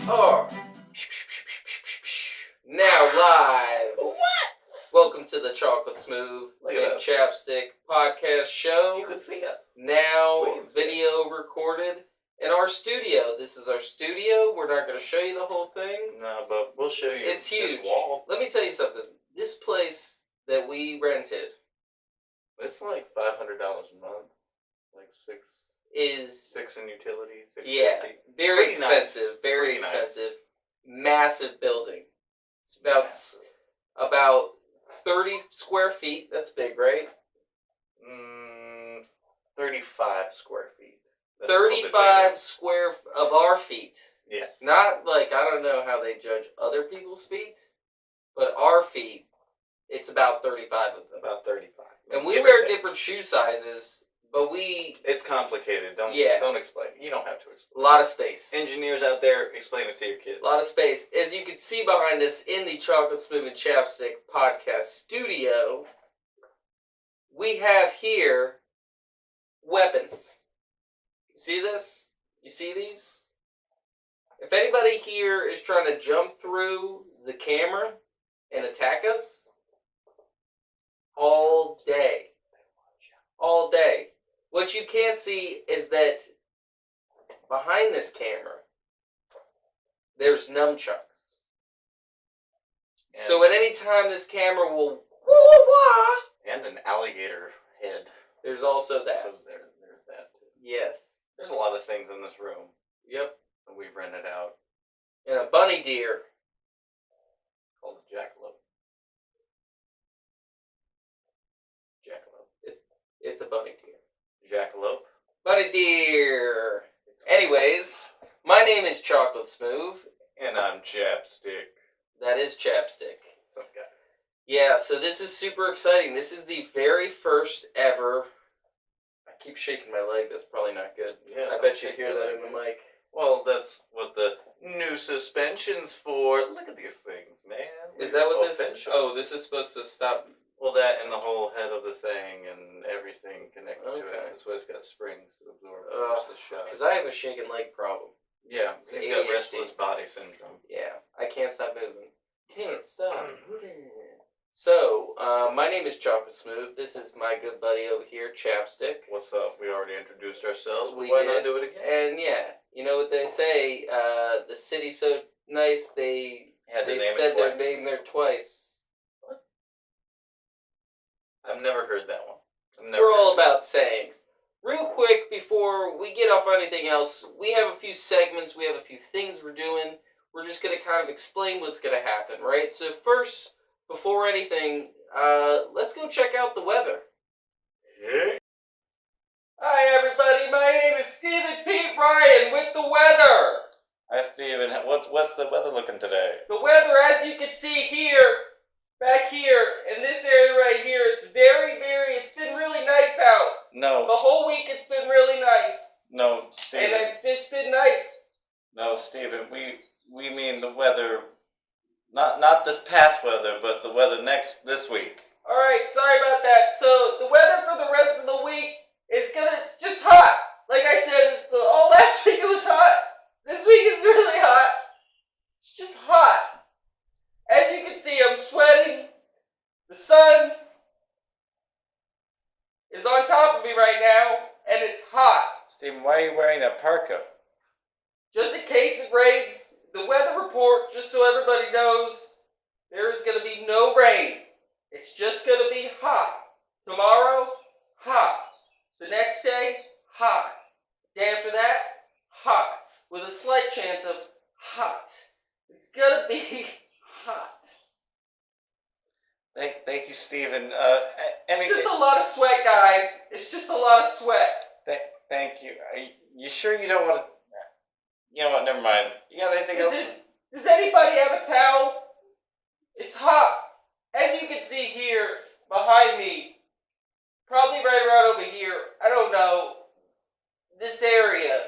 are now live. What? Welcome to the Chocolate Smoov and Chappsticc podcast show. You can see us. Now video recorded in our studio. This is our studio. We're not going to show you the whole thing. No, but we'll show you. It's huge. This wall. Let me tell you something. This place that we rented, it's like $500 a month. Like six in utilities. Yeah, very expensive. Nice. Very expensive. Nice. Massive building. It's about 30 square feet. That's big, right? 35 square feet. That's 35 square of our feet. Yes. Not like, I don't know how they judge other people's feet, but our feet, it's about 35 of them. About 35. And we wear different shoe sizes, but It's complicated. Don't explain it. You don't have to explain. A lot of space. Engineers out there, explain it to your kids. A lot of space. As you can see behind us in the Chocolate Smoov and Chappsticc podcast studio, we have here weapons. You see this? You see these? If anybody here is trying to jump through the camera and attack us, all day. All day. What you can't see is that behind this camera, there's nunchucks. Yeah. So at any time this camera will and an alligator head. There's also that. So there's that too. Yes. There's a lot of things in this room. Yep. That we've rented out. And a bunny deer. Called a jackalope. Jackalope. It's a bunny deer. Jackalope. Bunny deer. Anyways, my name is Chocolate Smoov. And I'm Chappsticc. That is Chappsticc. What's up, guys? Yeah, so this is super exciting. This is the very first ever... I keep shaking my leg. That's probably not good. Yeah, I bet you hear that in the mic. Well, that's what the new suspension's for. Look at these things, man. Is that what this is? Oh, this is supposed to stop... Well, that and the whole head of the thing and everything connected to it. That's why it's got springs to absorb the shot. Because I have a shaking leg problem. Yeah, he's got restless body syndrome. Yeah, I can't stop moving. Can't stop moving. So, my name is Chocolate Smoov. This is my good buddy over here, Chappsticc. What's up? We already introduced ourselves. Why not do it again? And yeah, you know what they say, the city's so nice, they said their name there twice. I've never heard that one. We're all about sayings. Real quick, before we get off on anything else, we have a few segments, we have a few things we're doing. We're just going to kind of explain what's going to happen, right? So first, before anything, let's go check out the weather. Yeah. Hi everybody, my name is Stephen P. Ryan with the weather. Hi Stephen, what's the weather looking today? The weather, as you can see here, back here, in this area right here, it's it's been really nice out. No. The whole week it's been really nice. No, Stephen. And it's been nice. No, Stephen, we mean the weather, not this past weather, but the weather this week. Alright, sorry about that. So, the weather for the rest of the week, it's just hot. Like I said, all last week it was hot. This week is really hot. It's just hot. As you can see, I'm sweating. The sun is on top of me right now, and it's hot. Stephen, why are you wearing that parka? Just in case it rains, the weather report, just so everybody knows, there is going to be no rain. It's just going to be hot. Tomorrow, hot. The next day, hot. Day after that, hot. With a slight chance of hot. It's going to be hot. Thank you, Stephen. It's just a lot of sweat, guys. It's just a lot of sweat. Thank you. Are you sure you don't want to... You know what, never mind. You got anything else? Does anybody have a towel? It's hot. As you can see here, behind me, probably right around over here, I don't know, this area.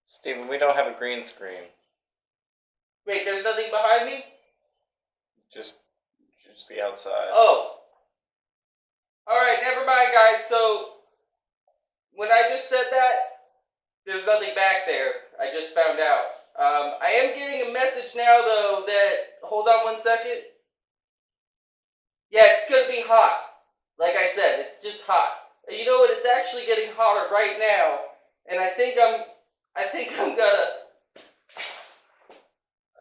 Stephen, we don't have a green screen. Wait, there's nothing behind me? Just the outside. Oh. Alright, never mind, guys. So, when I just said that, there's nothing back there. I just found out. I am getting a message now, though, that... Hold on 1 second. Yeah, it's gonna be hot. Like I said, it's just hot. You know what? It's actually getting hotter right now, and I think I'm gonna...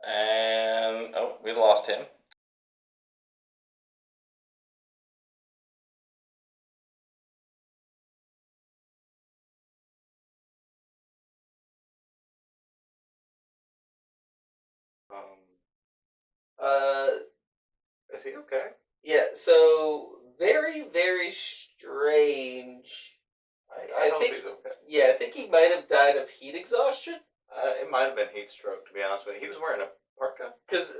And oh, we lost him. Is he okay? Yeah, so very, very strange. I hope think he's okay. Yeah, I think he might have died of heat exhaustion. It might have been heat stroke, to be honest with you. He was wearing a parka. Because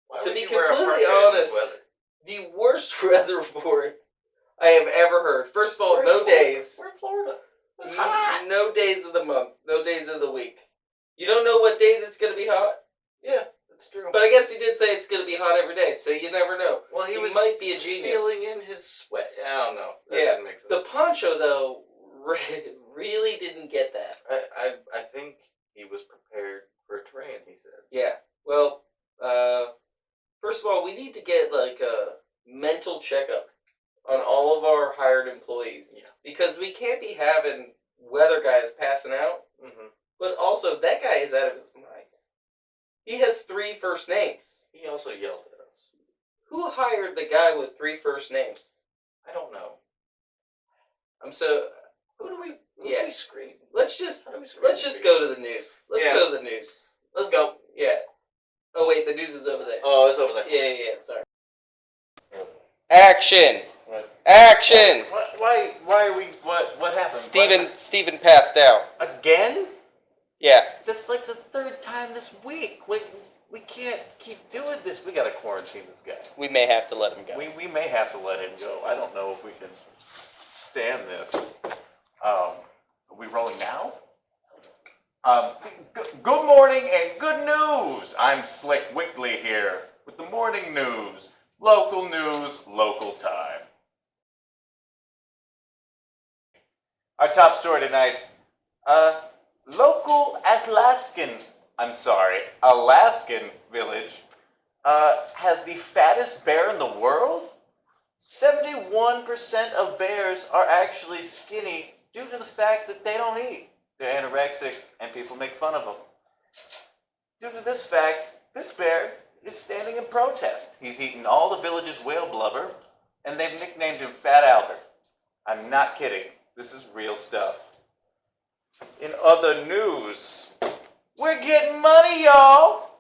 Why to would be you wear a completely parka in this honest, weather? the worst weather report I have ever heard. First of all, no days. We're in Florida. It's hot. No days of the month. No days of the week. You don't know what days it's going to be hot? Yeah, that's true. But I guess he did say it's going to be hot every day, so you never know. Well, he might be a genius. sealing in his sweat. I don't know. That Yeah, didn't make sense. the poncho, though, really didn't get that. I think he was prepared for terrain, he said. Yeah. Well, first of all, we need to get, like, a mental checkup on all of our hired employees. Yeah. Because we can't be having weather guys passing out. Mm-hmm. But also, that guy is out of his mind. He has 3 first names. He also yelled at us. Who hired the guy with 3 first names? I don't know. Who do we screen? Let's just go to the news. Let's go to the news. Let's go. Yeah. Oh wait, the news is over there. Oh, it's over there. Yeah, sorry. Action! What? Action! Why are we, what happened? Steven passed out. Again? Yeah. That's like the 3rd time this week. We can't keep doing this. We gotta quarantine this guy. We may have to let him go. We may have to let him go. I don't know if we can stand this. Are we rolling now? Good morning and good news. I'm Slick Wickley here with the morning news. Local news, local time. Our top story tonight. Local Alaskan village has the fattest bear in the world. 71% of bears are actually skinny due to the fact that they don't eat. They're anorexic and people make fun of them. Due to this fact, this bear is standing in protest. He's eaten all the village's whale blubber and they've nicknamed him Fat Albert. I'm not kidding. This is real stuff. In other news, we're getting money, y'all.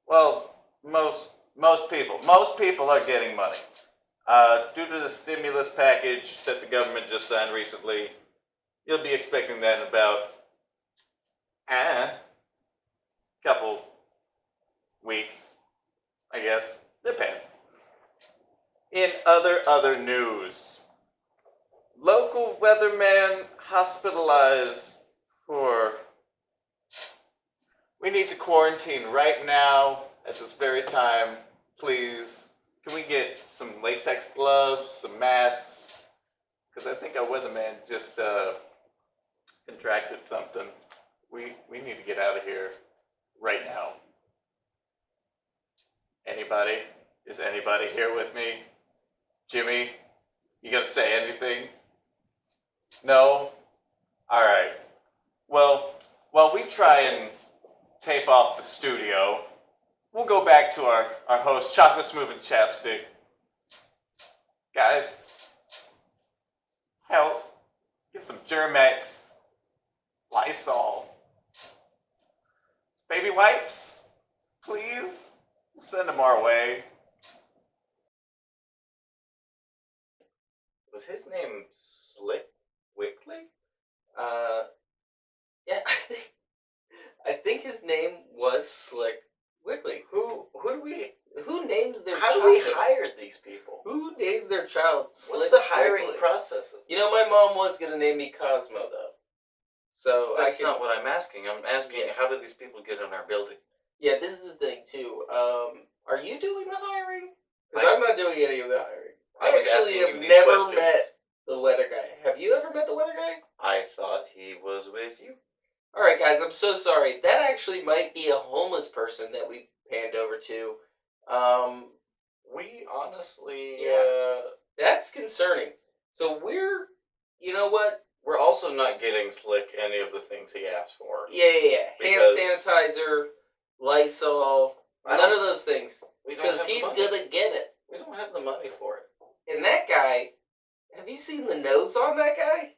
Well, most people are getting money. Due to the stimulus package that the government just signed recently, you'll be expecting that in about a couple weeks, I guess. Depends. In other news, local weatherman hospitalized for... We need to quarantine right now, at this very time, please. Can we get some latex gloves, some masks? Because I think our weatherman just contracted something. We need to get out of here right now. Anybody? Is anybody here with me? Jimmy, you gonna say anything? No? Alright. Well, while we try and tape off the studio, we'll go back to our host, Chocolate Smoov and Chappsticc. Guys, help. Get some Germex, Lysol, baby wipes, please. Send them our way. Was his name Slick Wickley? Yeah, I think his name was Slick Wickley. Who names their How child? do we hire these people? Who names their child Slick What's the hiring Wickley? process? You know, my mom was gonna name me Cosmo though. So That's not what I'm asking. I'm asking, Yeah. how do these people get in our building? Yeah, this is the thing too. Are you doing the hiring? Because I'm not doing any of the hiring. I was actually asking have you these never questions. met the weather guy. Have you ever met the weather guy? I thought he was with you. Alright, guys, I'm so sorry. That actually might be a homeless person that we panned over to. We honestly, Yeah. That's concerning. So you know what? we're also not getting Slick any of the things he asked for. Yeah. Because- Hand sanitizer, Lysol, I none don't- of those things. We don't Because have the he's money. gonna get it. We don't have the money for it. And that guy, have you seen the nose on that guy?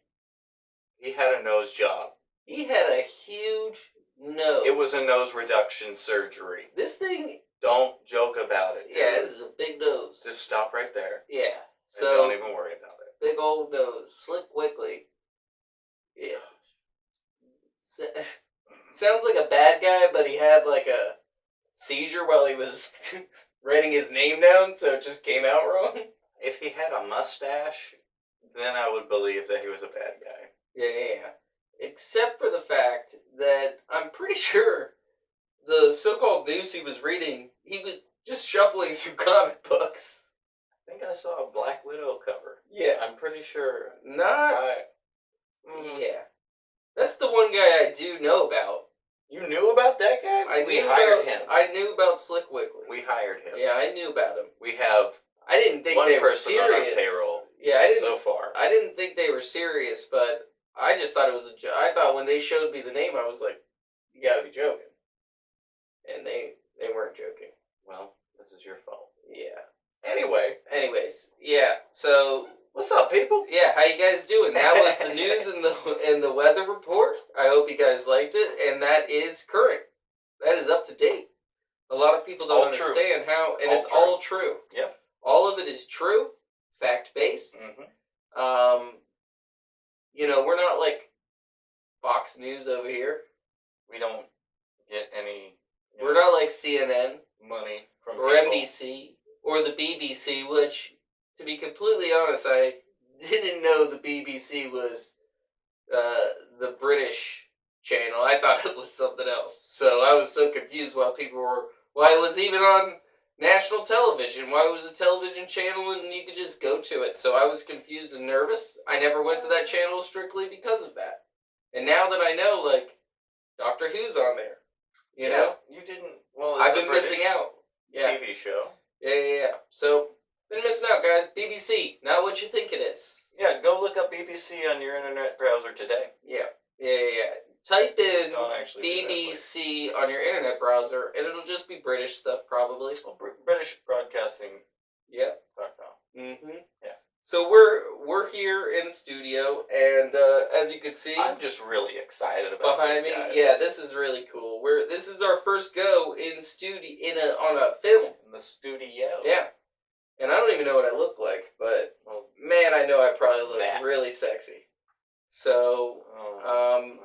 He had a nose job. He had a huge nose. It was a nose reduction surgery. This thing, Don't joke about it. yeah, dude. this is a big nose. Just stop right there. Yeah. And So, don't even worry about it. big old nose, Slick Wiggly. Yeah. Sounds like a bad guy, but he had like a seizure while he was writing his name down, so it just came out wrong. If he had a mustache, then I would believe that he was a bad guy. Yeah. Except for the fact that I'm pretty sure the so-called news he was reading, he was just shuffling through comic books. I think I saw a Black Widow cover. Yeah. I'm pretty sure. Not... Yeah. That's the one guy I do know about. You knew about that guy? We hired him. I knew about Slick Wiggly. We hired him. Yeah, I knew about him. We have I didn't think one they were person on our serious. payroll. Yeah, I didn't. So far. I didn't think they were serious, but I just thought it was a joke. I thought when they showed me the name, I was like, "You gotta be joking," and they weren't joking. Well, this is your fault. Yeah. Anyway. Anyways, yeah. So What's up, people? yeah, how you guys doing? That was the news and the weather report. I hope you guys liked it, and that is current. That is up to date. A lot of people don't All true. understand how, and All it's true. all true. Yep. All of it is true, fact based. Mm-hmm. You know, we're not like Fox News over here. We don't get any. We're not like CNN money from or people. NBC or the BBC, which, to be completely honest, I didn't know the BBC was the British channel. I thought it was something else. So I was so confused why it was even on national television. Why it was a television channel and you could just go to it. So I was confused and nervous. I never went to that channel strictly because of that. And now that I know, like, Doctor Who's on there. You know? You didn't. Well, I've been missing out. Yeah. TV show. Yeah. So, been missing out, guys. BBC, not what you think it is. Yeah, go look up BBC on your internet browser today. Yeah. Type in Don't actually do that, BBC on your internet browser, and it'll just be British stuff, probably. Well, British Broadcasting. Yeah. Mm-hmm. Yeah. So we're here in the studio, and as you can see, I'm just really excited about behind me. these guys. Yeah, this is really cool. This is our first go in on a film. In the studio. Yeah. And I don't even know what I look like, but man, I know I probably look really sexy. So,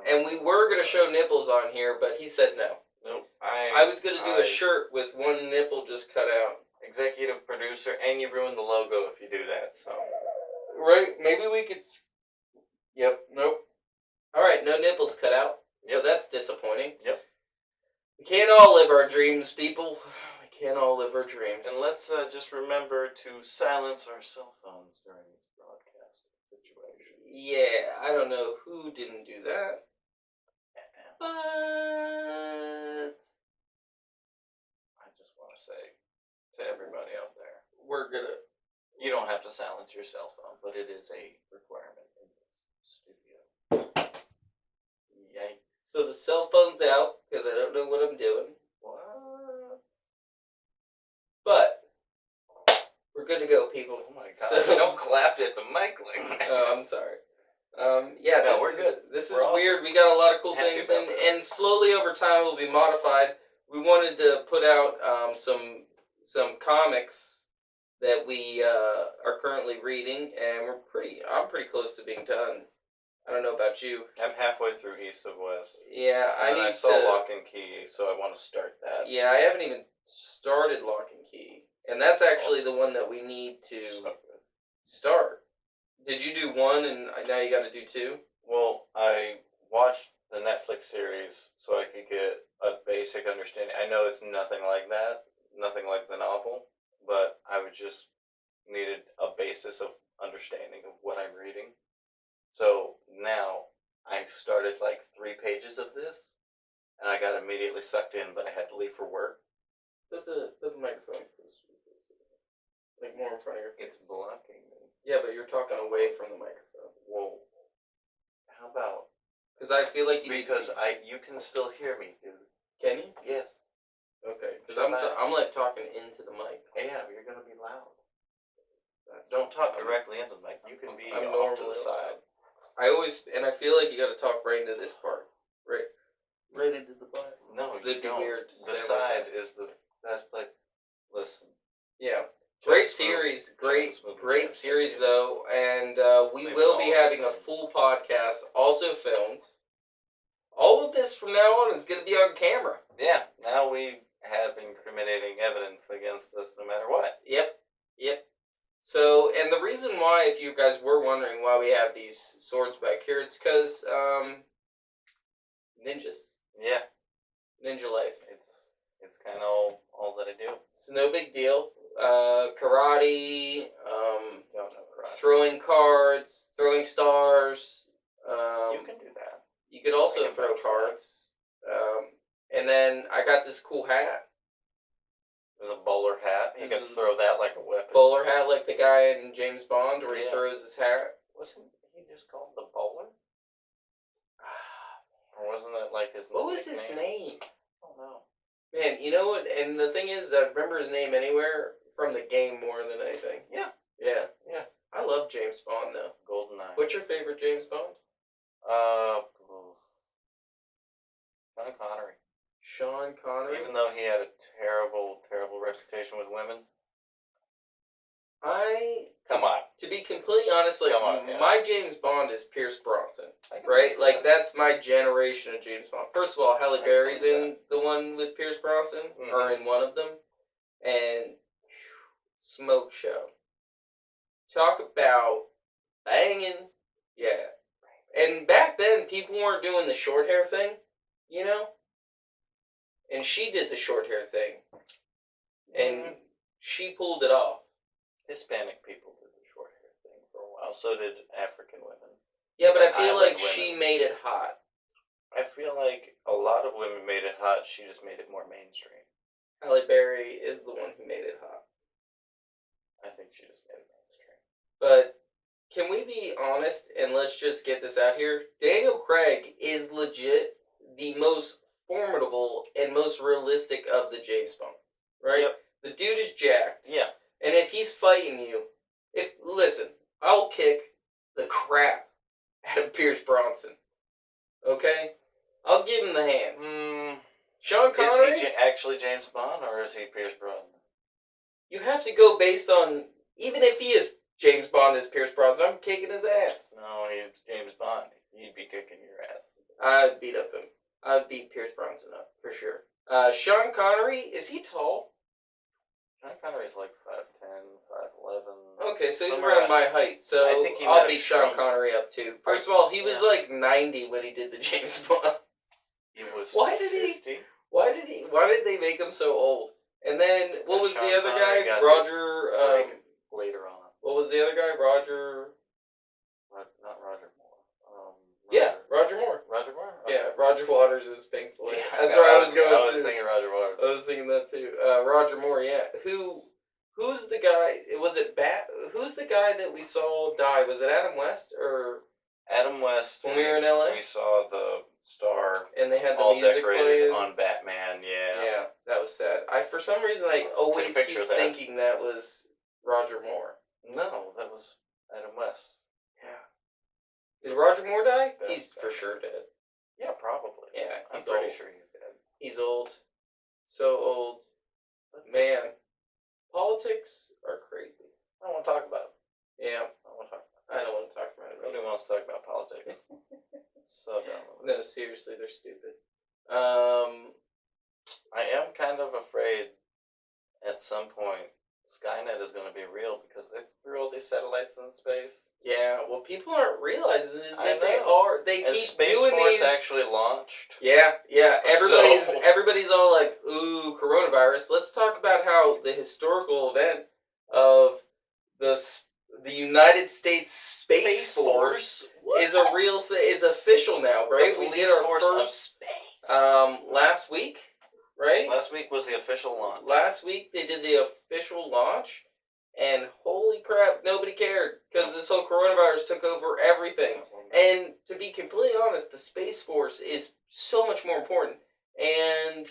and we were gonna show nipples on here, but he said no. Nope. I was gonna do a shirt with one nipple just cut out. Executive producer, and you ruin the logo if you do that. So. Right? Maybe we could. Yep. Nope. All right. No nipples cut out. So that's disappointing. Yep. We can't all live our dreams, people. We can't all live our dreams. And let's just remember to silence our cell phones during this broadcast situation. Yeah, I don't know who didn't do that. But I just want to say to everybody out there, you don't have to silence your cell phone, but it is a requirement in this studio. Yay. So the cell phone's out, because I don't know what I'm doing. What? But we're good to go, people. Oh my god. So, Don't clap at the mic like that. Oh, I'm sorry. We're good. This is We're awesome. weird. We got a lot of cool Happy things, about and slowly over time it will be modified. We wanted to put out some comics that we are currently reading, and I'm pretty close to being done. I don't know about you. I'm halfway through East of West. Yeah, I saw Lock and Key, so I want to start that. Yeah, I haven't even started Lock and Key, and that's actually the one that we need to start. Did you do one, and now you got to do two? Well, I watched the Netflix series so I could get a basic understanding. I know it's nothing like that, nothing like the novel, but I would just needed a basis of understanding of what I'm reading. So now I I started like 3 pages of this, and I got immediately sucked in, but I had to leave for work. Put the microphone like more in front of your face. It's blocking me. Yeah, but you're talking away from the microphone. Whoa. How about? Because I feel like you can still hear me, dude. Can you? Yes. Okay. Because I'm like talking into the mic. Yeah, you're gonna be loud. That's, Don't talk directly into the mic. You can be off to the side. I feel like you got to talk right into this part, right into the butt. No, It'd be weird to the say side like is the best place. Listen. Yeah. Great series, great series though, and we will be having a full podcast also filmed. All of this from now on is going to be on camera. Yeah, now we have incriminating evidence against us no matter what. Yep. So, and the reason why, if you guys were wondering why we have these swords back here, it's because, ninjas. Yeah. Ninja life. It's kind of all that I do. It's no big deal. Karate, Don't know karate. throwing cards, throwing stars. You can do that. You could also throw cards. And then I got this cool hat. It was a bowler hat. You can throw that like a weapon. Bowler hat like the guy in James Bond where he throws his hat. Wasn't he just called the bowler? Or wasn't that like his What was his name? I don't know. Man, you know what? And the thing is, I remember his name anywhere from the game more than anything. Yeah. I love James Bond though. GoldenEye. What's your favorite James Bond? Sean Sean Connery. Even though he had a terrible, terrible reputation with women. Come on. To be completely honest, like my James Bond is Pierce Bronson, right? Like that's my generation of James Bond. First of all, Halle Berry's in the one with Pierce Bronson, or in one of them, and smoke show. Talk about banging, yeah. And back then, people weren't doing the short hair thing, you know. And she did the short hair thing, and she pulled it off. Hispanic people did the short hair thing for a while. So did African women. Yeah, but I feel like she made it hot. I feel like a lot of women made it hot. She just made it more mainstream. Halle Berry is the one who made it hot. I think she just made it mainstream. But can we be honest and let's just get this out here? Daniel Craig is legit the most formidable and most realistic of the James Bond, right? Yep. The dude is jacked. Yeah. And if he's fighting you, listen, I'll kick the crap out of Pierce Bronson. Okay? I'll give him the hands. Sean Connery? Is he actually James Bond or is he Pierce Brosnan? You have to go based on, even if he is James Bond as Pierce Bronson, I'm kicking his ass. No, he's James Bond. He'd be kicking your ass. I'd beat up him. I'd beat Pierce Bronson up, for sure. Sean Connery, is he tall? Sean Connery's like 5'10", 5'11". Okay, so he's around my height, so I think I'll beat Sean Connery up too. First of all, he was like 90 when he did the James Bond. He was Why 50. Why did they make him so old? And then, what was the other guy? Roger, later on. What was the other guy? Roger... Not Roger Moore. Roger Moore. Roger Moore? Okay. Yeah, Roger Waters is Pink Floyd. Yeah, That's where I was going I was thinking Roger Waters. I was thinking that too. Roger Moore, yeah. Who's the guy? Who's the guy that we saw die? Was it Adam West or Adam West? When we were in LA, we saw the star, and they had the all music decorated playing on Batman. Yeah. Yeah, that was sad. For some reason I always keep thinking that was Roger Moore. No, that was Adam West. Yeah. Did Roger Moore die? He's for sure dead. Yeah, probably. Yeah, I'm pretty sure he's dead. He's old. So old. Man. Politics are crazy. I don't want to talk about it. Yeah. I don't want to talk about it. Nobody wants to talk about politics. So dumb. No, seriously, they're stupid. I am kind of afraid at some point Skynet is going to be real because they threw all these satellites in space. Yeah, what people aren't realizing is that they keep Space doing Force these. actually launched. Yeah. Everybody's all like, ooh, coronavirus. Let's talk about how the historical event of the United States Space Force is a real thing, is official now. took over everything. And to be completely honest, the Space Force is so much more important. And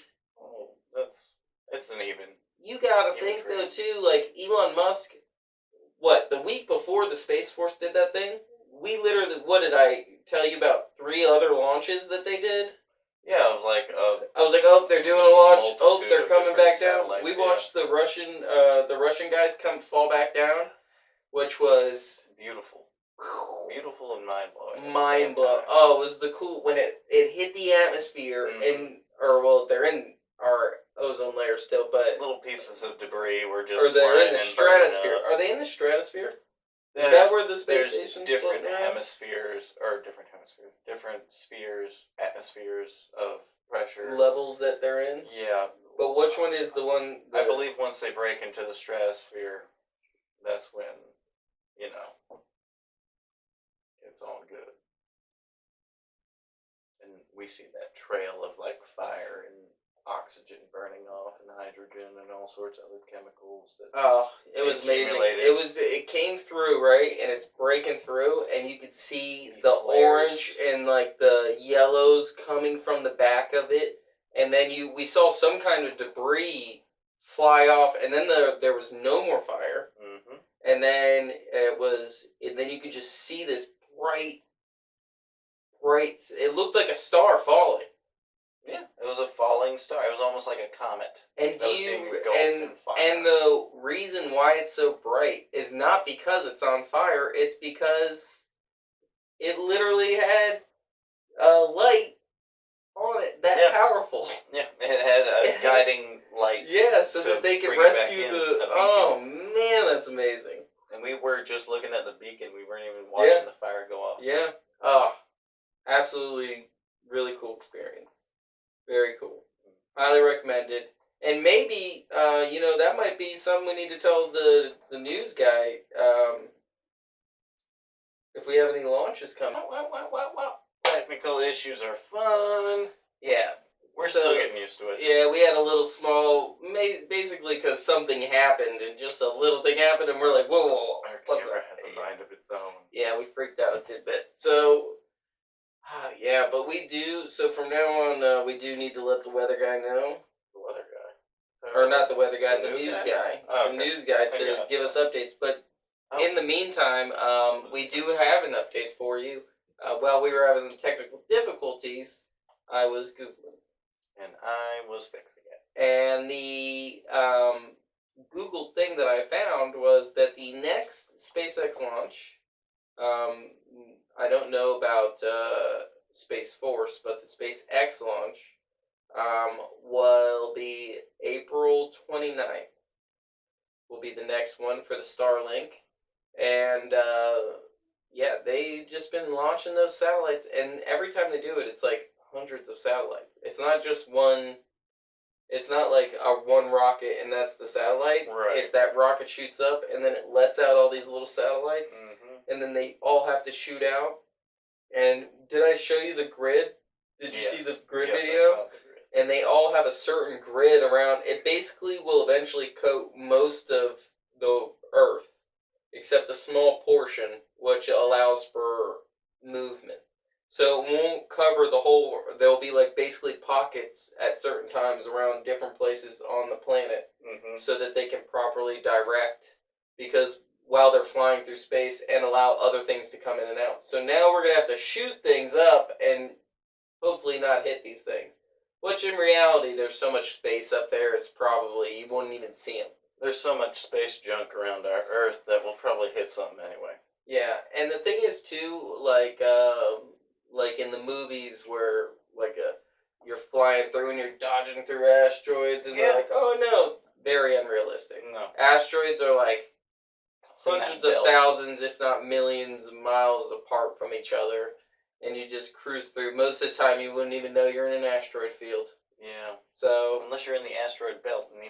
it's an even. You gotta even think trade. though too, like Elon Musk. What, the week before the Space Force did that thing? We literally, what did I tell you about 3 other launches that they did? Yeah, I was like, oh, they're doing a launch. Oh, they're coming back down. We Yeah. watched the Russian guys come fall back down, which was beautiful, beautiful and mind blowing. Mind blowing. Oh, it was the cool when it hit the atmosphere they're in our ozone layer still, but little pieces of debris were just. Or they're in the stratosphere. Are they in the stratosphere? Is that where the space station's different hemispheres, or different spheres, atmospheres of pressure. Levels that they're in? Yeah. But which one is the one... I believe once they break into the stratosphere, that's when, it's all good. And we see that trail of, like, fire and oxygen burning off and hydrogen and all sorts of other chemicals that it was amazing. It came through, right? And it's breaking through, and you could see the orange and like the yellows coming from the back of it, and then we saw some kind of debris fly off, and then there was no more fire. Mm-hmm. And then then you could just see this bright, it looked like a star falling. Yeah, it was a falling star. It was almost like a comet. And the reason why it's so bright is not because it's on fire. It's because it literally had a light on it powerful. Yeah, it had a guiding light. Yeah, so that they could rescue the. Oh man, that's amazing. And we were just looking at the beacon. We weren't even watching the fire go off. Yeah. Absolutely, really cool experience. Very cool. Highly recommended. And maybe, that might be something we need to tell the news guy. If we have any launches coming. Technical issues are fun. Yeah. We're still getting used to it. Yeah, we had a little small, basically because something happened, and just a little thing happened, and we're like, whoa. Our camera has a mind of its own. Yeah, we freaked out a tidbit. So... yeah, but we do. So from now on, we do need to let the weather guy know. The weather guy, or not the weather guy, the news guy. Oh, okay. The news guy to give us updates. But in the meantime, we do have an update for you. While we were having technical difficulties, I was Googling, and I was fixing it. And the Google thing that I found was that the next SpaceX launch. I don't know about Space Force, but the SpaceX launch will be April 29th. Will be the next one for the Starlink. And, they've just been launching those satellites, and every time they do it, it's like hundreds of satellites. It's not just one... It's not like one rocket and that's the satellite. Right. If that rocket shoots up and then it lets out all these little satellites, and then they all have to shoot out. And did I show you the grid? Did you see the grid video? I saw the grid. And they all have a certain grid around. It basically will eventually coat most of the Earth, except a small portion, which allows for movement. So it won't cover the whole. There'll be like basically pockets at certain times around different places on the planet, so that they can properly direct. Because while they're flying through space and allow other things to come in and out. So now we're going to have to shoot things up and hopefully not hit these things. Which in reality, there's so much space up there, it's probably, you wouldn't even see them. There's so much space junk around our Earth that we'll probably hit something anyway. Yeah, and the thing is too, like in the movies where, you're flying through and you're dodging through asteroids and they're like, oh no, very unrealistic. No. Asteroids are like, hundreds of thousands, if not millions of miles apart from each other, and you just cruise through. Most of the time, you wouldn't even know you're in an asteroid field. Yeah. So unless you're in the asteroid belt, and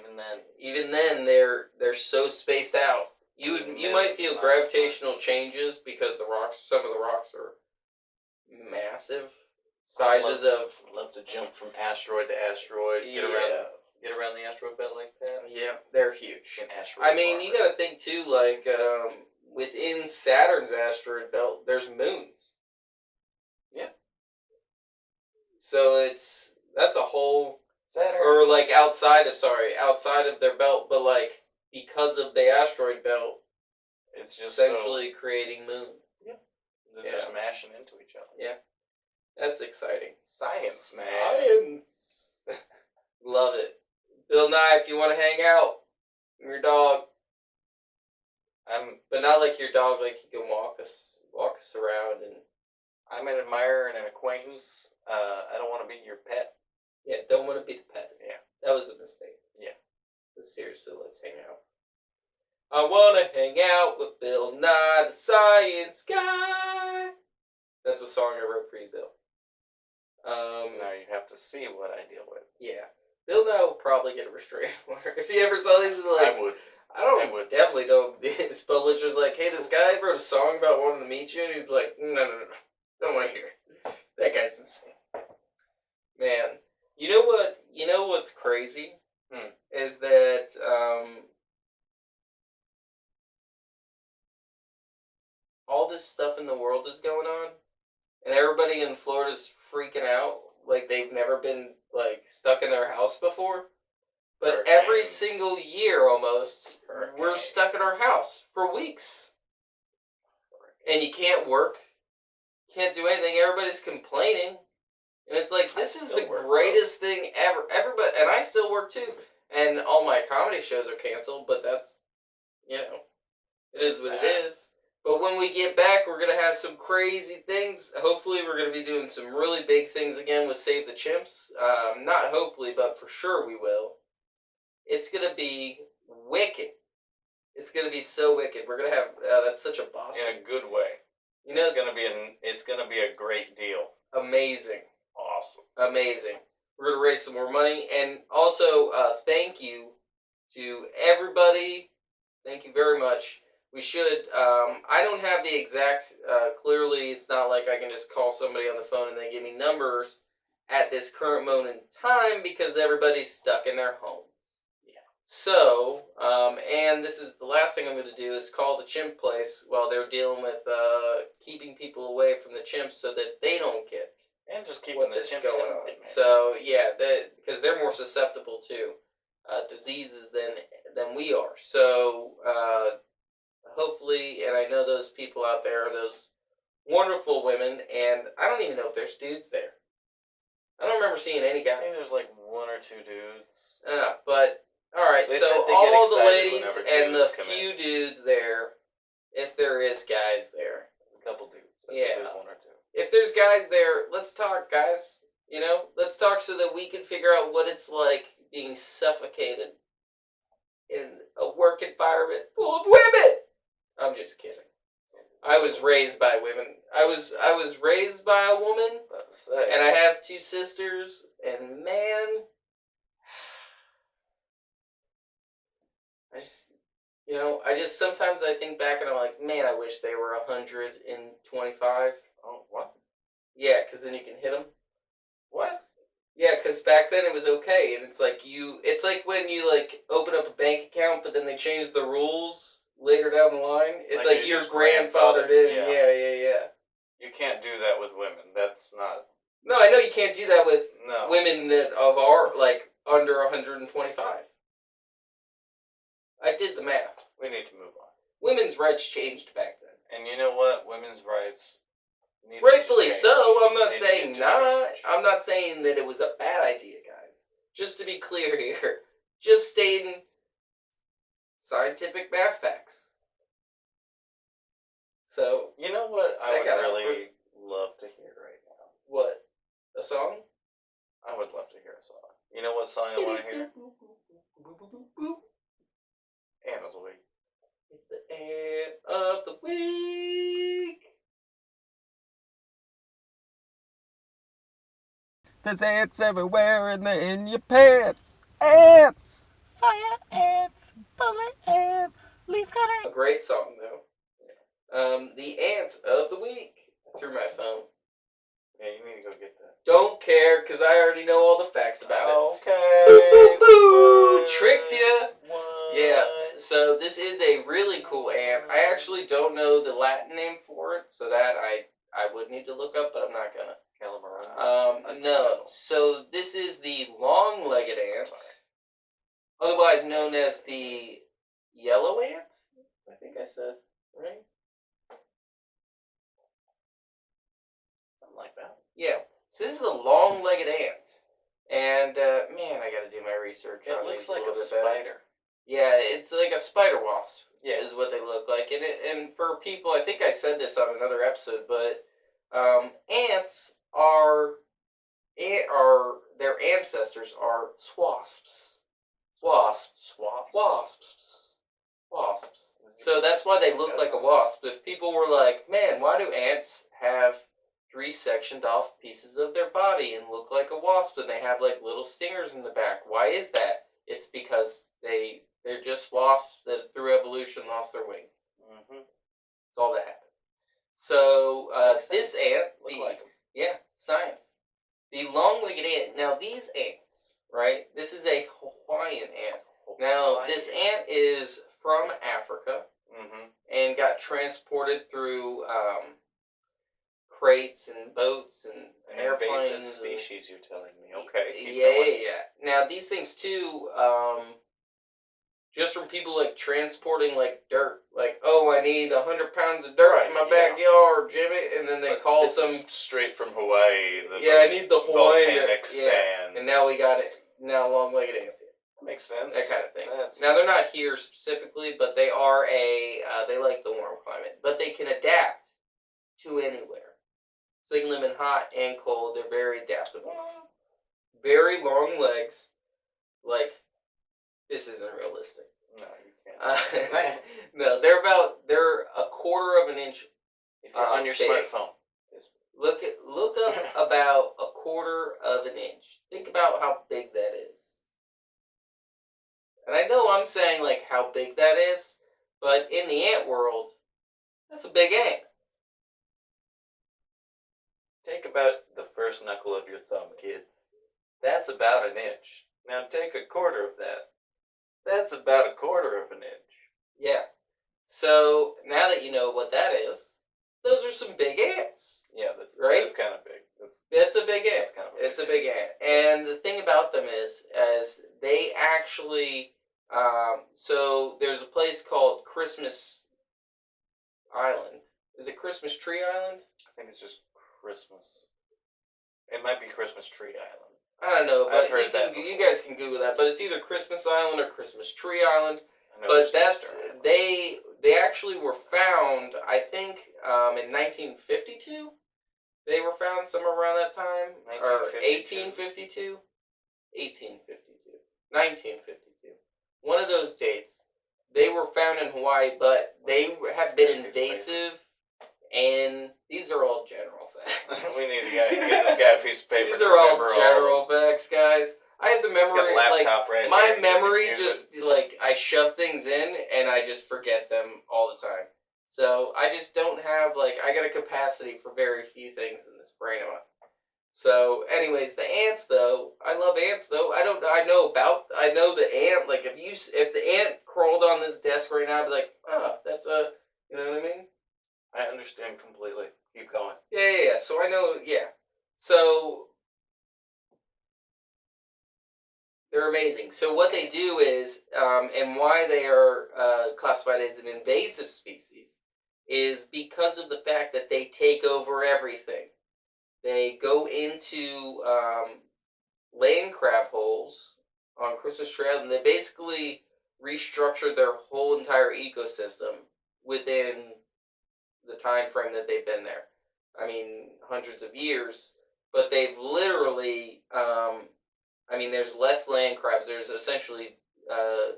even then, they're so spaced out. You might feel gravitational changes because some of the rocks are massive sizes of. Love to jump from asteroid to asteroid. Get around the asteroid belt like that. Yeah, they're huge. I mean, you gotta think too, within Saturn's asteroid belt, there's moons. Yeah. So that's a whole, Saturn. or like outside of their belt, but like because of the asteroid belt, It's just essentially creating moons. Yeah. They're just smashing into each other. Yeah. That's exciting. Science, man. Science. Love it. Bill Nye, if you want to hang out, I'm your dog. But not like your dog, like you can walk us around, and I'm an admirer and an acquaintance. I don't want to be your pet. Yeah, don't want to be the pet. Yeah. That was a mistake. Yeah. But seriously, let's hang out. I want to hang out with Bill Nye, the science guy. That's a song I wrote for you, Bill. Now you have to see what I deal with. Yeah. Bill Nye will probably get a restraining order. If he ever saw these, like, I would definitely know his publisher's like, hey, this guy wrote a song about wanting to meet you, and he'd be like, no, don't want to hear it. That guy's insane. Man, you know what's crazy? Is that, all this stuff in the world is going on, and everybody in Florida's freaking out like they've never been, like, stuck in their house before. But every single year, almost, we're stuck in our house for weeks. And you can't work. Can't do anything. Everybody's complaining. And it's like, this is the greatest thing ever. Everybody, and I still work too. And all my comedy shows are canceled, but that's, it is what it is. But when we get back, we're going to have some crazy things. Hopefully, we're going to be doing some really big things again with Save the Chimps. Not hopefully, but for sure we will. It's going to be wicked. It's going to be so wicked. We're going to have, that's such a boss. In a good way. It's going to be a great deal. Amazing. Awesome. Amazing. We're going to raise some more money. And also, thank you to everybody. Thank you very much. We should, I don't have the exact, clearly it's not like I can just call somebody on the phone and they give me numbers at this current moment in time because everybody's stuck in their homes. Yeah. So, and this is the last thing I'm going to do is call the chimp place while they're dealing with, keeping people away from the chimps so that they don't get and just keeping the chimps going on. So, yeah, because they're more susceptible to diseases than we are. So, hopefully, and I know those people out there are those wonderful women, and I don't even know if there's dudes there. I don't remember seeing any guys. I think there's like one or two dudes. But, alright, so all the ladies and the few dudes there, if there is guys there. A couple dudes. Yeah. One or two. If there's guys there, let's talk, guys. Let's talk so that we can figure out what it's like being suffocated in a work environment full of women. I'm just kidding. I was raised by women. I was raised by a woman, and I have two sisters, and man, I just sometimes I think back and I'm like, man, I wish they were 125. Oh, what? Yeah, because then you can hit them. What? Yeah, because back then it was okay, and it's like when you like open up a bank account, but then they change the rules later down the line. It's like your grandfathered in. Yeah. You can't do that with women. That's not. No, I know you can't do that with women that are like under 125. I did the math. We need to move on. Women's rights changed back then. And you know what? Women's rights. Rightfully so. I'm not saying not. I'm not saying that it was a bad idea, guys. Just to be clear here. Just stating scientific math facts. So, you know what I would really love to hear right now? What? A song? I would love to hear a song. You know what song I want to hear? Ant of the Week. It's the Ant of the Week. There's ants everywhere and they're in your pants. Ants! Fire ants, bullet ants, leaf cutter. A great song, though. The Ant of the Week. Through my phone. Yeah, you need to go get that. Don't care, because I already know all the facts about it. Okay. Boo, boo, boo. Tricked you. What? Yeah. So this is a really cool ant. I actually don't know the Latin name for it, so that I would need to look up, but I'm not gonna. No. So this is the long-legged ant, otherwise known as the yellow ant. I think I said right. Something like that. Yeah. So this is the long-legged ant, and man, I got to do my research. It looks like a spider. Yeah, it's like a spider wasp. Yeah. Is what they look like, and for people, I think I said this on another episode, but ants are their ancestors are swasps. Wasps. So that's why they look like a wasp. If people were like, man, why do ants have 3 sectioned off pieces of their body and look like a wasp, and they have like little stingers in the back? Why is that? It's because they're just wasps that through evolution lost their wings. Mm-hmm. That's all that happened. So this ant, yeah, science. The long-legged ant. Now these ants, right? This is a Hawaiian ant. Now this ant is from Africa and got transported through crates and boats and airplanes. Invasive species, you're telling me? Okay. Yeah. Now these things too. Just from people like transporting like dirt, like, oh, I need 100 pounds of dirt in my backyard, Jimmy, and then they call some straight from Hawaii. I need the Hawaiian volcanic sand, and now we got it. Now long-legged ants here. Makes sense. That kind of thing. Now they're not here specifically, but they are they like the warm climate, but they can adapt to anywhere, so they can live in hot and cold. They're very adaptable. Very long legs, like. This isn't realistic. No, you can't. No, they're a quarter of an inch. If you're on your smartphone, look up about a quarter of an inch. Think about how big that is. And I know I'm saying like how big that is, but in the ant world, that's a big ant. Take about the first knuckle of your thumb, kids. That's about an inch. Now take a quarter of that. That's about a quarter of an inch. Yeah. So now that you know what that is, those are some big ants. Yeah, that's right. That's kind of big. It's a big ant. It's a big ant. And the thing about them is they actually. So there's a place called Christmas Island. Is it Christmas Tree Island? I think it's just Christmas. It might be Christmas Tree Island. I don't know, but you guys can Google that. But it's either Christmas Island or Christmas Tree Island. But they actually were found, I think, in 1952. They were found somewhere around that time, or 1852, 1952. One of those dates. They were found in Hawaii, but they have been invasive. And these are all general facts. We need to get this guy a piece of paper. These are all general facts, guys. I have to memorize. My memory just I shove things in and I just forget them all the time. So I just don't have I got a capacity for very few things in this brain of mine. So, anyways, the ants though, I love ants though. I know the ant. If the ant crawled on this desk right now, I'd be like, oh, that's you know what I mean? I understand completely. Keep going. Yeah. So I know, So they're amazing. So what they do is, and why they are classified as an invasive species, is because of the fact that they take over everything. They go into land crab holes on Christmas Tree Island, and they basically restructure their whole entire ecosystem within the time frame that they've been there. I mean, hundreds of years, but they've literally, there's less land crabs. There's essentially a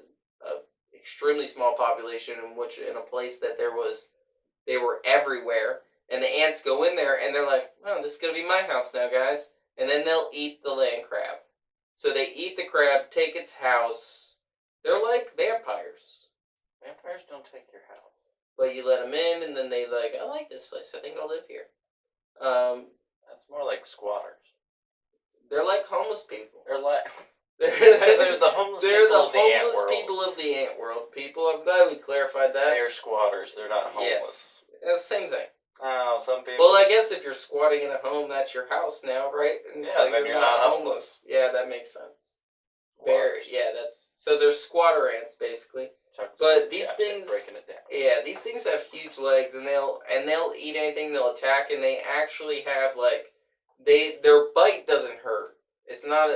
extremely small population in a place that they were everywhere, and the ants go in there and they're like, oh, this is going to be my house now, guys. And then they'll eat the land crab. So they eat the crab, take its house. They're like vampires. Vampires don't take your house. But you let them in, and then they I like this place. I think I'll live here. That's more like squatters. They're like homeless people. They're the homeless They're people the of the ant homeless world. people of the ant world. People, I'm glad we clarified that. They're squatters. They're not homeless. Yes. Same thing. Oh, some people. Well, I guess if you're squatting in a home, that's your house now, right? And Yeah, so then you're not homeless. Yeah, that makes sense. Squatters. So they're squatter ants basically. But these things, breaking it down. yeah, these things have huge legs, and they'll eat anything. They'll attack, and they actually have their bite doesn't hurt. It's not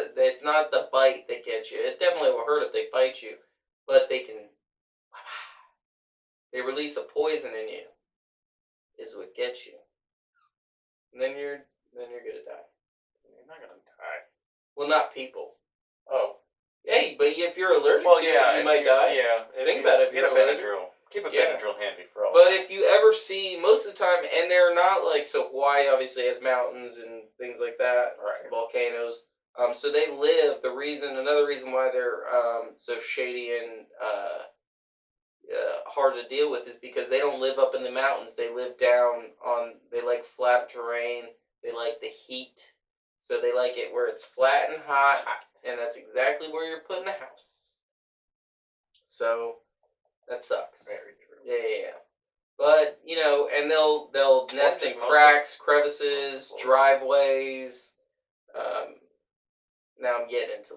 the bite that gets you. It definitely will hurt if they bite you, but they release a poison in you. Is what gets you, and then you're gonna die. You're not gonna die. Well, not people. Oh. Hey, but if you're allergic to it, you might die. Yeah. Think about it. Get a Benadryl. Keep a Benadryl handy for all. But if you ever see, most of the time, and they're not so Hawaii obviously has mountains and things like that, right? Volcanoes. So they live. Another reason why they're so shady and hard to deal with is because they don't live up in the mountains. They live down on. They like flat terrain. They like the heat. So they like it where it's flat and hot. And that's exactly where you're putting a house. So that sucks. Very true. Yeah. But and they'll nest in cracks, crevices, driveways. Now I'm getting into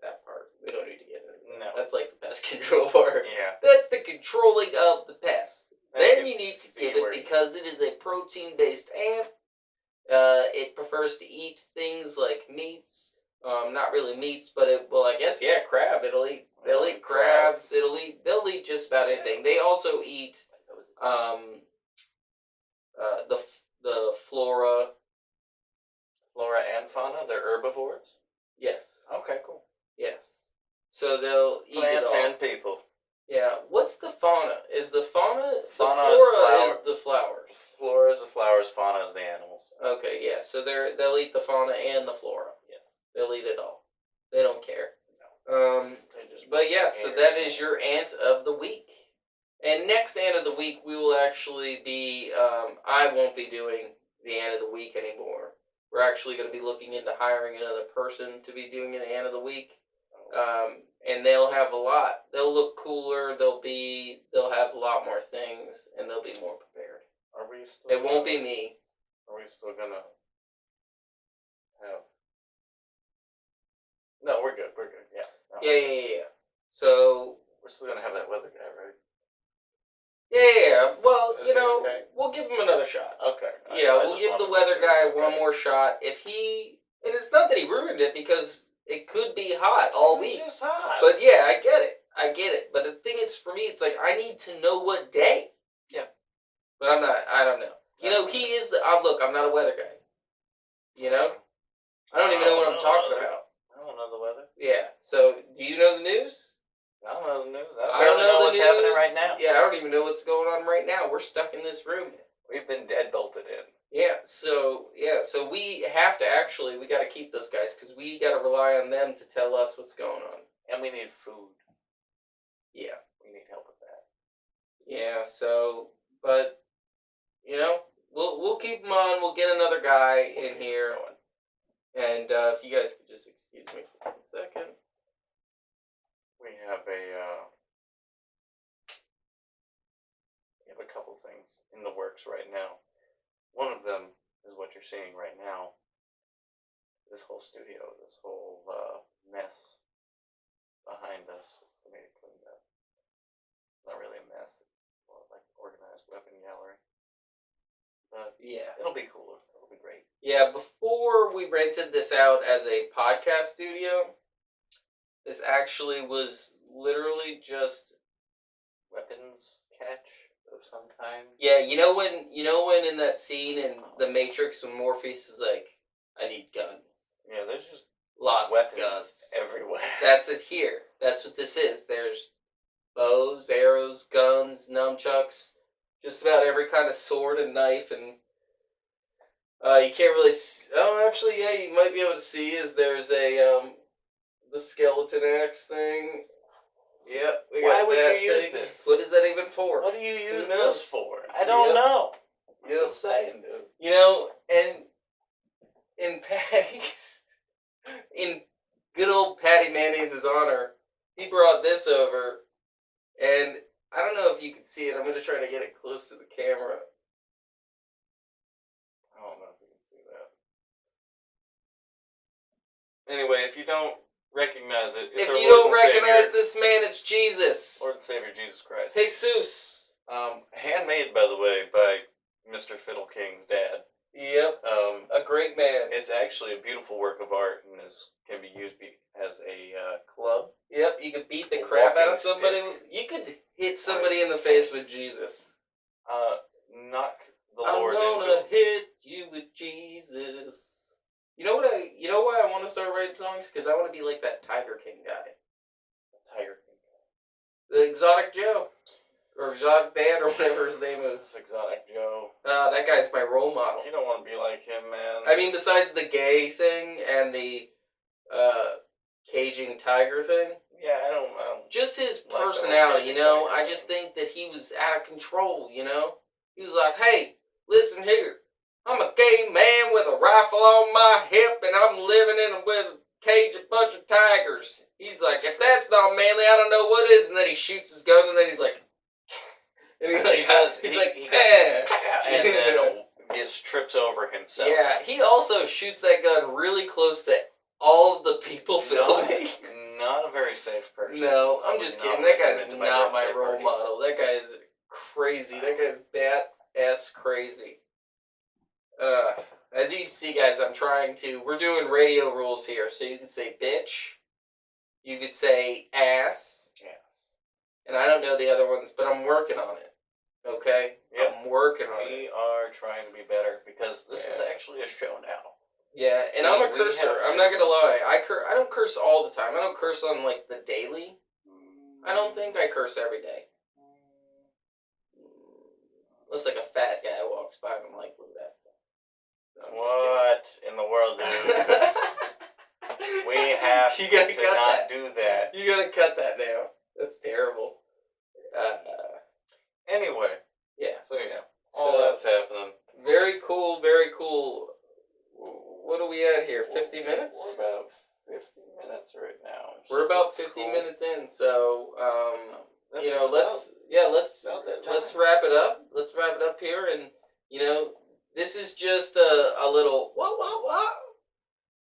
that part. We don't need to get into that. No. That's the pest control part. Yeah. That's the controlling of the pest. Then you need to give it because it is a protein-based ant. It prefers to eat things like meats. Not really meats, but I guess crab. They'll eat crabs. They'll eat just about anything. They also eat the flora and fauna. They're herbivores. Yes. Okay, cool. Yes. So they'll eat plants it all. and people. Yeah. What's the fauna? Is the fauna? Fauna the flora is the flowers. Flora is the flowers. Fauna is the animals. Okay. Yeah. So they'll eat the fauna and the flora. Yeah. They'll eat it all. They don't care. No. But yeah. So that is your ant of the week. And next ant of the week, we will actually be. I won't be doing the ant of the week anymore. We're actually going to be looking into hiring another person to be doing an ant of the week. And they'll have a lot. They'll look cooler. They'll have a lot more things, and they'll be more prepared. Are we still? It won't be me. Are we still gonna have? No, we're good. We're good. Yeah. No. Yeah. So we're still gonna have that weather guy, right? Yeah. Well, Okay? we'll give him another shot. Okay. Yeah, we'll give the weather guy one more shot. And it's not that he ruined it because it could be hot all week. It's just hot. But yeah, I get it. But the thing is, for me, it's I need to know what day. Yeah. But I don't know. He is look, I'm not a weather guy. I don't even know what I'm talking about. I don't know the weather. Yeah. So, do you know the news? I don't know the news. I don't know what's happening right now. Yeah, I don't even know what's going on right now. We're stuck in this room. We've been dead-bolted in. Yeah, so we have to we got to keep those guys because we got to rely on them to tell us what's going on. And we need food. Yeah. We need help with that. Yeah, but, we'll keep them on. We'll get another guy in here. And if you guys could just excuse me for 1 second. We have a couple things in the works right now. One of them is what you're seeing right now. This whole studio, this whole mess behind us. We need to clean up. Not really a mess. It's more like organized weapon gallery. But yeah, it'll be cooler. It'll be great. Yeah, before we rented this out as a podcast studio, this actually was literally just weapons catch of some kind. Yeah, you know when in that scene in The Matrix when Morpheus is like, I need guns. Yeah, there's just lots weapons of guns everywhere. That's it here. That's what this is. There's bows, arrows, guns, nunchucks, just about every kind of sword and knife, and you can't really. Actually, yeah, you might be able to see. Is there's a the skeleton axe thing. Yep. Why would you use this? What is that even for? What do you use this for? I don't know. Yep. Just saying, dude. And in Patty's, good old Patty Mayonnaise's honor, he brought this over, and I don't know if you can see it. I'm going to try to get it close to the camera. I don't know if you can see that. Anyway, if you don't recognize it, it's If our you Lord don't and recognize Savior, this man, it's Jesus. Lord and Savior Jesus Christ. Jesus. Handmade, by the way, by Mr. Fiddle King's dad. Yep. A great man. It's actually a beautiful work of art and can be used as a club. Yep, you could beat the A crap out of walking somebody. stick. You could hit somebody in the face with Jesus. Knock the I'm Lord gonna into. hit you with Jesus. You know why I want to start writing songs? Because I want to be like that Tiger King guy. Tiger King. The Exotic Joe. Or Exotic Band, or whatever his name is. Exotic Joe. That guy's my role model. You don't want to be like him, man. I mean, besides the gay thing and the caging tiger thing. Yeah, I don't Just his like the personality, whole you know? caging I just think that he was out of control, you know? He was like, hey, listen here. I'm a gay man with a rifle on my hip, and I'm living with a cage of bunch of tigers. He's like, if that's not manly, I don't know what is. And then he shoots his gun, and then he's like, and he and then just trips over himself. Yeah, he also shoots that gun really close to all of the people filming. Not a very safe person. No, I'm just kidding. That guy's not my role party. model. That guy is crazy. That guy's bat-ass crazy. As you can see, guys, we're doing radio rules here. So you can say bitch. You could say ass. Yes. And I don't know the other ones, but I'm working on it. Okay? Yep. I'm working on it. We are trying to be better because this is actually a show now. Yeah, and I'm a cursor. I'm not gonna lie. I don't curse all the time. I don't curse on, like, the daily. I don't think I curse every day. Unless, like, a fat guy walks by and I'm like, look at that. No, What in the world, dude? We have You gotta to cut not that. do that. You gotta cut that now. That's terrible. Anyway. Yeah. So, yeah. All that's happening. Very cool, very cool. What are we at here? 50 minutes? We're about 50 minutes right now. We're about 50 minutes in, so This you know, is let's about that time. let's wrap it up. Let's wrap it up here, and you know, this is just a little what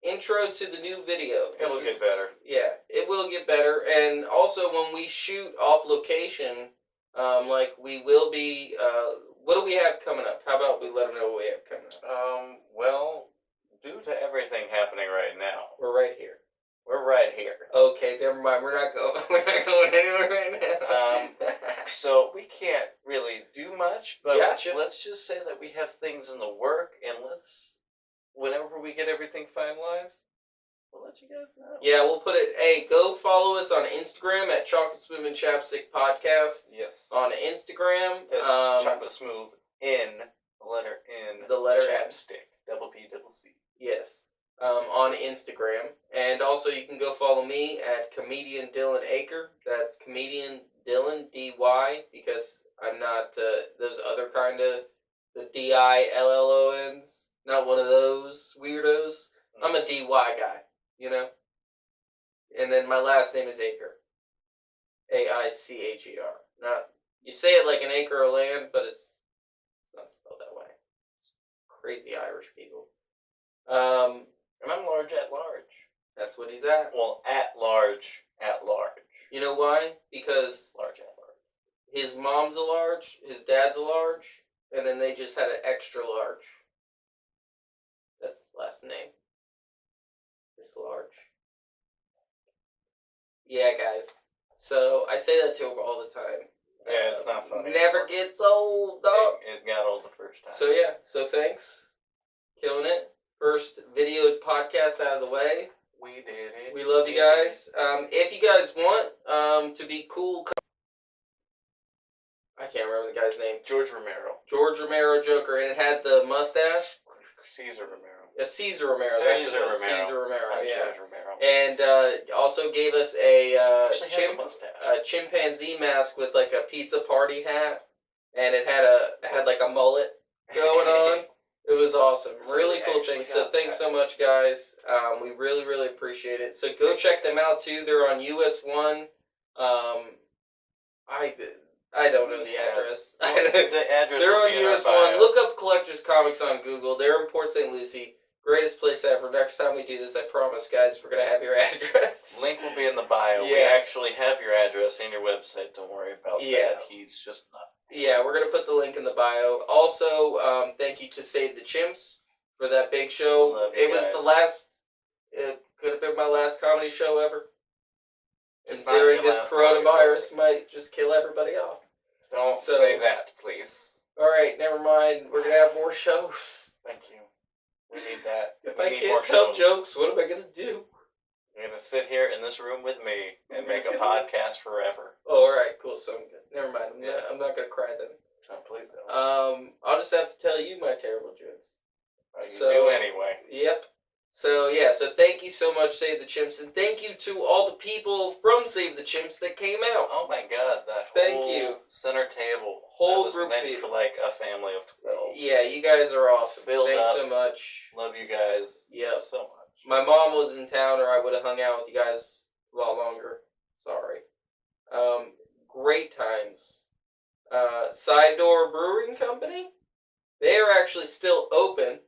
intro to the new video. It will get better. Yeah, it will get better, and also when we shoot off location, like we will be. What do we have coming up? How about we let them know what we have coming up? Well, due to everything happening right now, We're right here. we're right here. Okay, never mind. We're not going anywhere right now. So we can't really do much, but Gotcha. let's just say that we have things in the work, and whenever we get everything finalized, we'll let you guys know. Yeah, we'll put it. Hey, go follow us on Instagram at Chocolate Smoov and Chappsticc Podcast. Yes. On Instagram, It's Chocolate Smoov in the letter N. The letter N. Chapstick. Double P, double C. yes, on Instagram, and also you can go follow me at Comedian Dylan Aker. That's Comedian Dylan DY, because I'm not those other kind of the DILLONs. Not one of those weirdos. I'm a DY guy, you know. And then my last name is Aker. AICHER. Not you say it like an acre of land, but it's not spelled that way. Crazy Irish people. And I'm large at large. That's what he's at. Well, at large. At large. You know why? Because Large at large. his mom's a large, his dad's a large, and then they just had an extra large. That's his last name. This large. Yeah, guys. So I say that to him all the time. Yeah, it's not funny. Never gets old, dog. It got old the first time. So yeah, so thanks. Killing it. First video podcast out of the way. We did it. We love you guys. If you guys want to be cool, I can't remember the guy's name. George Romero. George Romero Joker, and it had the mustache. Caesar Romero. Caesar Romero. Caesar Romero. Caesar Romero. Not Yeah. George Romero. And also gave us a Actually has a mustache. chimpanzee mask with like a pizza party hat, and it had like a mullet going on. It It was awesome. So Really we cool actually thing. So got thanks that. so much, guys. We really, really appreciate it. So go check them out too. They're on US 1. I don't know the address. Well, the address They're will on be in our US 1. bio. Look up Collectors Comics on Google. They're in Port St. Lucie. Greatest place ever. Next time we do this, I promise, guys, we're going to have your address. Link will be in the bio. We Yeah. actually have your address and your website. Don't worry about that. He's just not. Yeah, we're going to put the link in the bio. Also, thank you to Save the Chimps for that big show. Love you It was guys. the last, it could have been my last comedy show ever. It's not Considering your this last comedy coronavirus might just kill everybody off. Don't So- say that, please. Alright, never mind. We're going to have more shows. Thank you. We need that. If We I need can't more tell shows. jokes, what am I going to do? You're gonna sit here in this room with me and make a It's podcast forever. Oh, alright, cool. So I'm good. Never mind. Yeah. I'm not going to cry then. No, please don't. I'll just have to tell you my terrible jokes. You so- do anyway. Yep. So yeah, so thank you so much, Save the Chimps, and thank you to all the people from Save the Chimps that came out. Oh my god, that Thank whole you. center table. Whole that was group of meant people. for like a family of 12. Yeah, you guys are awesome. Filled Thanks up. so much. Love you guys. Yep. So much. My mom was in town, or I would have hung out with you guys a lot longer. Sorry. Great times. Side Door Brewing Company. They are actually still open.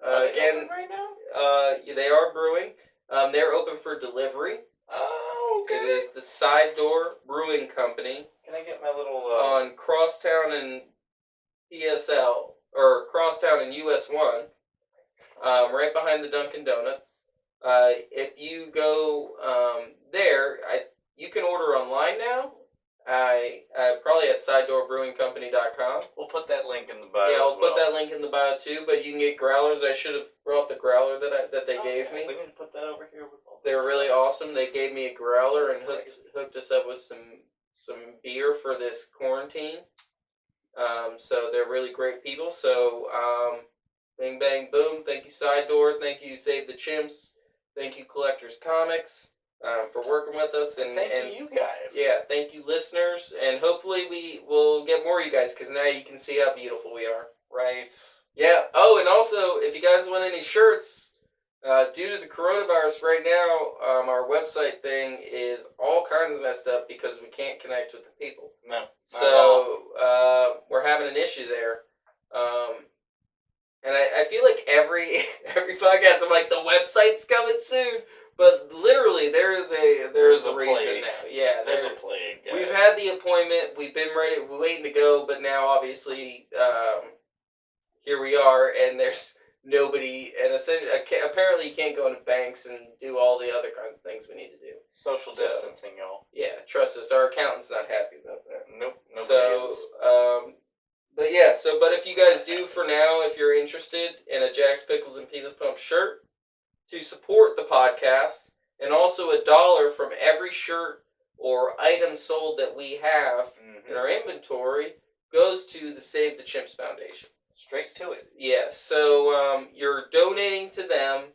Are they Again, open right now? yeah, they are brewing. They're open for delivery. Oh, okay. It is the Side Door Brewing Company Can I get my little on Crosstown and PSL, or Crosstown and US 1, right behind the Dunkin' Donuts. If you go there, you can order online now. Probably at sidedoorbrewingcompany.com. We'll put that link in the bio. Yeah, I'll as well. put that link in the bio too. But you can get growlers. I should have brought the growler that they gave me. We need to put that over here with all They were really awesome. They gave me a growler and hooked us up with some beer for this quarantine. So they're really great people. So bing bang boom. Thank you Side Door. Thank you Save the Chimps. Thank you Collectors Comics for working with us. And thank you guys. yeah, thank you listeners. And hopefully we will get more of you guys, because now you can see how beautiful we are. Right. Yeah. Oh, and also if you guys want any shirts. Due to the coronavirus right now, our website thing is all kinds of messed up because we can't connect with the people. No. not at all. So we're having an issue there. And I feel like every podcast I'm like, the website's coming soon. But literally there is a reason plague. now. Yeah, There's a plague. Guys. we've had the appointment, we've been ready, we're waiting to go, but now obviously here we are, and there's nobody, and apparently you can't go into banks and do all the other kinds of things we need to do. social So- distancing, y'all. Yeah, trust us, our accountant's not happy about that. Nope. Nobody So, is. but yeah, but if you guys do for now, if you're interested in a Jack's Pickles and Penis Pump shirt to support the podcast, and also $1 from every shirt or item sold that we have in our inventory goes to the Save the Chimps Foundation. Straight to it. Yeah, so you're donating to them.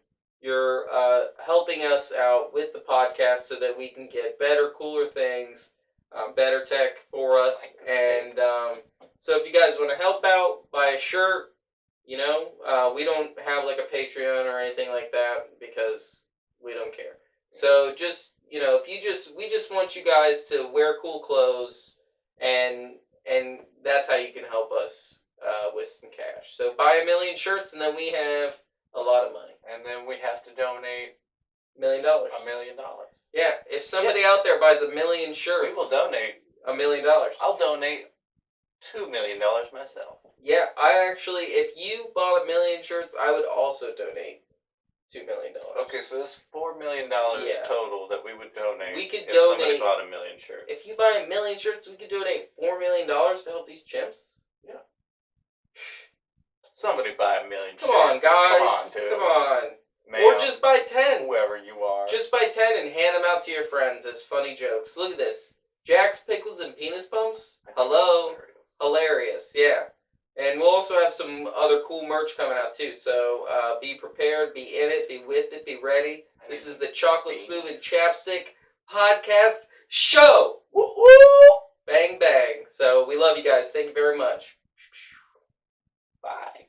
You're helping us out with the podcast so that we can get better, cooler things, better tech for us. And so if you guys want to help out, buy a shirt, we don't have like a Patreon or anything like that because we don't care. So just, we just want you guys to wear cool clothes, and that's how you can help us with some cash. So buy 1 million shirts, and then we have a lot of money. And then we have to donate $1 million. $1 million. Yeah, if somebody out there buys 1 million shirts, We will donate. $1 million. I'll donate $2 million myself. Yeah, I actually, if you bought 1 million shirts, I would also donate $2 million. Okay, so that's $4 million Yeah. total that we would donate. We could if somebody donate- bought 1 million shirts. If you buy 1 million shirts, we could donate $4 million to help these chimps. Somebody buy 1 million Come on, shirts. guys. Come on, dude. Come on. Man, Or just buy 10. whoever you are. Just buy 10 and hand them out to your friends as funny jokes. Look at this. Jack's Pickles and Penis Pumps? Hello? Hilarious, yeah. And we'll also have some other cool merch coming out too. So be prepared, be in it, be with it, be ready. This is the Chocolate Smoov and Chappsticc podcast show. Woo-hoo! Bang, bang. So we love you guys. Thank you very much. Bye.